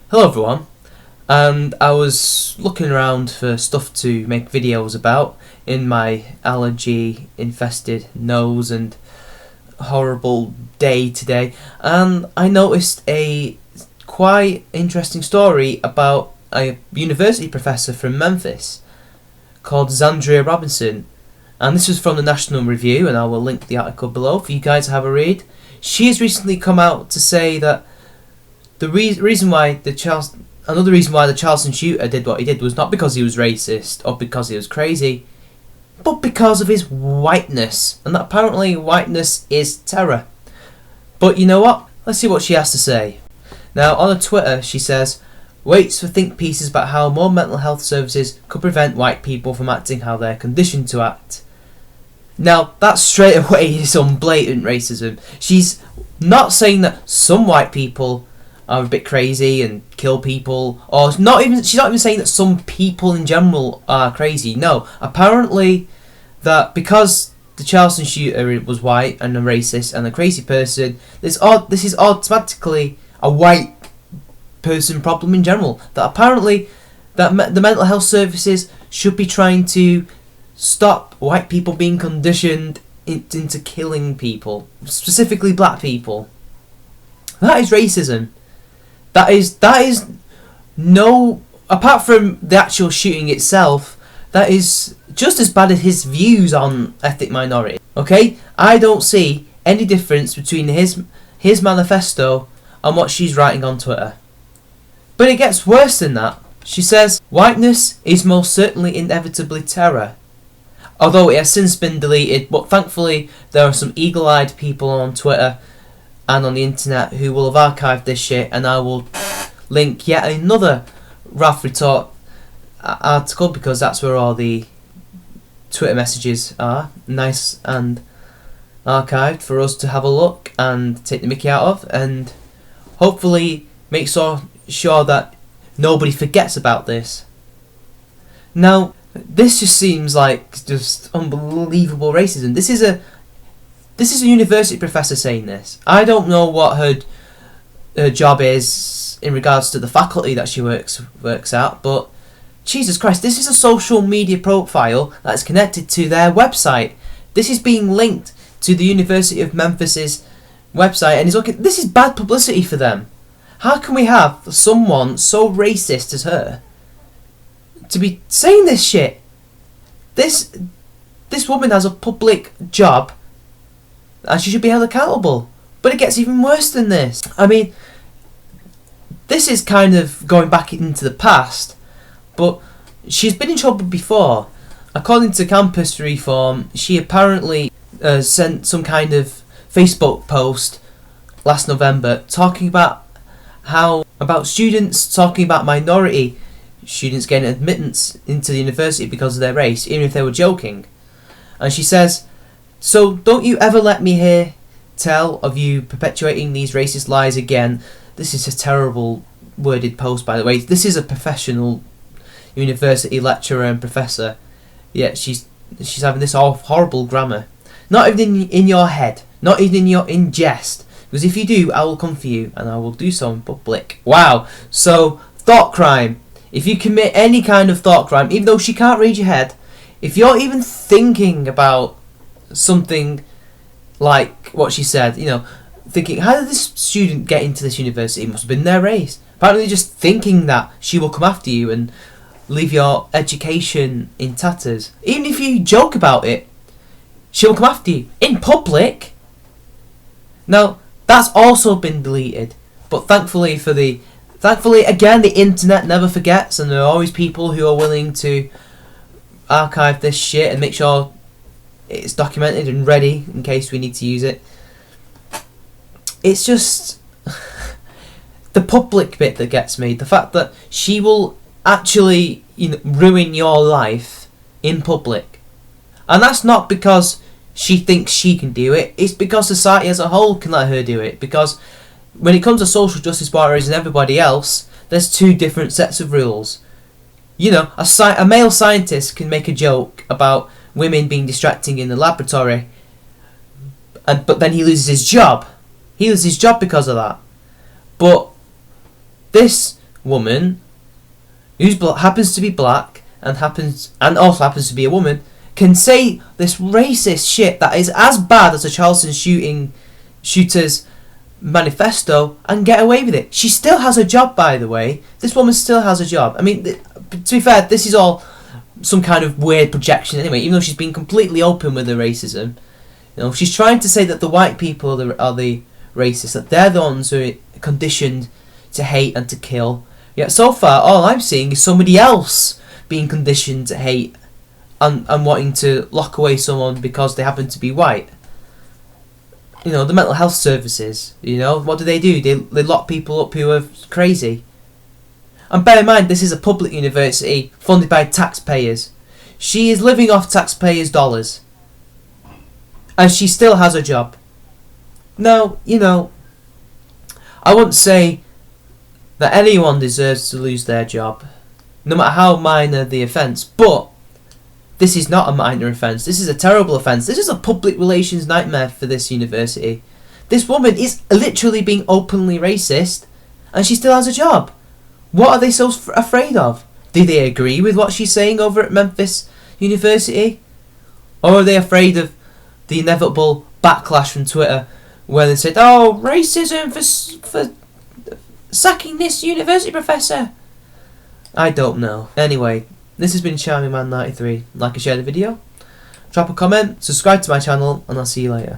Hello everyone, and I was looking around for stuff to make videos about in my allergy infested nose and horrible day today, and I noticed a quite interesting story about a university professor from Memphis called Zandria Robinson, and this was from the National Review, and I will link the article below for you guys to have a read. She has recently come out to say that the reason why another reason why the Charleston shooter did what he did was not because he was racist or because he was crazy, but because of his whiteness, and that apparently whiteness is terror. But you know what? Let's see what she has to say. Now, on her Twitter, she says, waits for think pieces about how more mental health services could prevent white people from acting how they're conditioned to act. Now, that straight away is some blatant racism. She's not saying that some white people are a bit crazy and kill people, or she's not even saying that some people in general are crazy. No, apparently that because the Charleston shooter was white and a racist and a crazy person, this is automatically a white person problem in general. That apparently that the mental health services should be trying to stop white people being conditioned into killing people, specifically black people. That is racism. That is no, apart from the actual shooting itself, that is just as bad as his views on ethnic minorities. Okay, I don't see any difference between his manifesto and what she's writing on Twitter. But it gets worse than that. She says, whiteness is most certainly inevitably terror. Although it has since been deleted, but thankfully there are some eagle-eyed people on Twitter and on the internet who will have archived this shit, and I will link yet another Ralph Retort article because that's where all the Twitter messages are, nice and archived for us to have a look and take the mickey out of, and hopefully make sure that nobody forgets about this. Now, this just seems like just unbelievable racism. This is a university professor saying this. I don't know what her job is in regards to the faculty that she works at, but Jesus Christ, this is a social media profile that's connected to their website. This is being linked to the University of Memphis's website, and this is bad publicity for them. How can we have someone so racist as her to be saying this shit? This woman has a public job and she should be held accountable. But it gets even worse than this. I mean, this is kind of going back into the past, but she's been in trouble before. According to Campus Reform, she apparently sent some kind of Facebook post last November talking about students talking about minority students getting admittance into the university because of their race, even if they were joking. And she says, so don't you ever let me hear tell of you perpetuating these racist lies again. This is a terrible worded post, by the way. This is a professional university lecturer and professor. Yet she's having this horrible grammar. Not even in your head. Not even in jest. Because if you do, I will come for you, and I will do so in public. Wow. So, thought crime. If you commit any kind of thought crime, even though she can't read your head, if you're even thinking about something like what she said, thinking, how did this student get into this university? It must have been their race. Apparently just thinking that she will come after you and leave your education in tatters. Even if you joke about it, she will come after you in public. Now, that's also been deleted, but thankfully again, the internet never forgets, and there are always people who are willing to archive this shit and make sure it's documented and ready in case we need to use it. It's just the public bit that gets me. The fact that she will actually ruin your life in public. And that's not because she thinks she can do it. It's because society as a whole can let her do it. Because when it comes to social justice warriors and everybody else, there's two different sets of rules. A male scientist can make a joke about women being distracting in the laboratory, but then he loses his job. He loses his job because of that. But this woman who's happens to be black and also happens to be a woman can say this racist shit that is as bad as a Charleston shooter's manifesto and get away with it. She still has a job, by the way. This woman still has a job. I mean, to be fair, this is all some kind of weird projection anyway, even though she's been completely open with her racism. You know, she's trying to say that the white people are the racists, that they're the ones who are conditioned to hate and to kill. Yet so far, all I'm seeing is somebody else being conditioned to hate and wanting to lock away someone because they happen to be white. You know, the mental health services, you know, what do? They lock people up who are crazy. And bear in mind, this is a public university funded by taxpayers. She is living off taxpayers' dollars. And she still has a job. Now, you know, I wouldn't say that anyone deserves to lose their job, no matter how minor the offence, but this is not a minor offence. This is a terrible offence. This is a public relations nightmare for this university. This woman is literally being openly racist, and she still has a job. What are they so afraid of? Do they agree with what she's saying over at Memphis University? Or are they afraid of the inevitable backlash from Twitter where they said, oh, racism for sacking this university professor? I don't know. Anyway, this has been Charming Man 93. Like and share the video, drop a comment, subscribe to my channel, and I'll see you later.